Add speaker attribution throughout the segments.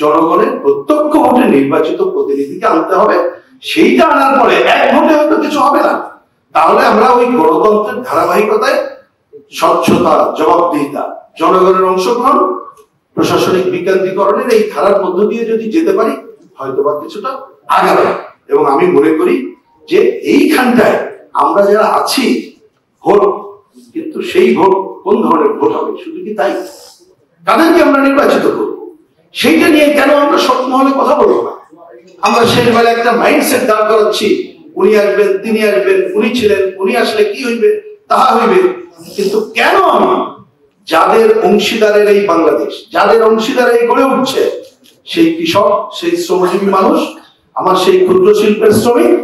Speaker 1: জনগণের প্রত্যক্ষ ভোটে নির্বাচিত প্রতিনিধিকে আনতে হবে। সেইটা আনার পরে এক ভোটে হয়তো কিছু হবে না, তাহলে আমরা ওই গণতন্ত্রের ধারাবাহিকতায় স্বচ্ছতা, জবাবদিহিতা, জনগণের অংশগ্রহণ, প্রশাসনিক বিকেন্দ্রীকরণের এই ধারার মধ্য দিয়ে যদি যেতে পারি হয়তো বা কিছুটা আগাবে। এবং আমি মনে করি যে এইখানটায় আমরা যারা আছি, ভোট কিন্তু সেই ভোট কোন ধরনের ভোট হবে, শুধু কি তাই? কাদেরকে আমরা নির্বাচিত করব সেইটা নিয়ে কেন আমরা সব মহলে কথা বলবো না? আমরা শেষ বেলা একটা মাইন্ডসেট দাঁড় করাচ্ছি, উনি আসবেন, তিনি আসবেন, উনি ছিলেন, উনি আসলে কি হইবে, তাহা হইবে। কিন্তু কেন আমি যাদের অংশীদারের এই বাংলাদেশ, যাদের অংশীদারে এই গড়ে উঠছে, সেই কৃষক, সেই শ্রমজীবী মানুষ, আমার সেই ক্ষুদ্র শিল্পের শ্রমিক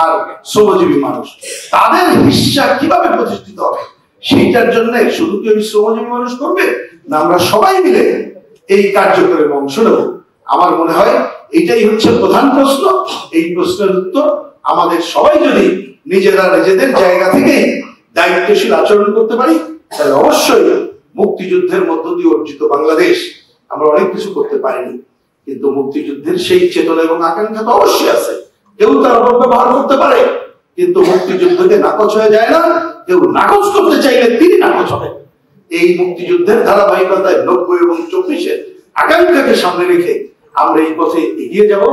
Speaker 1: আর শ্রমজীবী মানুষ, তাদের হিস্সা কিভাবে প্রতিষ্ঠিত হবে সেইটার জন্য শুধু কি ওই শ্রমজীবী মানুষ করবে না আমরা সবাই মিলে এই কার্যক্রমে অংশ নেব? আমার মনে হয় এটাই হচ্ছে প্রধান প্রশ্ন। এই প্রশ্নের উত্তর আমাদের সবাই যদি নিজেরা নিজেদের জায়গা থেকে দায়িত্বশীল আচরণ করতে পারি, তাহলে অবশ্যই মুক্তিযুদ্ধের মধ্য দিয়ে অর্জিত বাংলাদেশ, আমরা অনেক কিছু করতে পারিনি, কিন্তু মুক্তিযুদ্ধের সেই চেতনা এবং আকাঙ্ক্ষা তো অবশ্যই আছে। কেউ তার অপব্যবহার করতে পারে, কিন্তু মুক্তিযুদ্ধকে নাকচ হয়ে যায় না। কেউ নাকচ করতে চাইলে তিনি নাকচ হবেন। এই মুক্তিযুদ্ধের ধারাবাহিকতায় 90 এবং 24-এর আকাঙ্ক্ষাকে সামনে রেখে আমরা এই পথে এগিয়ে যাব।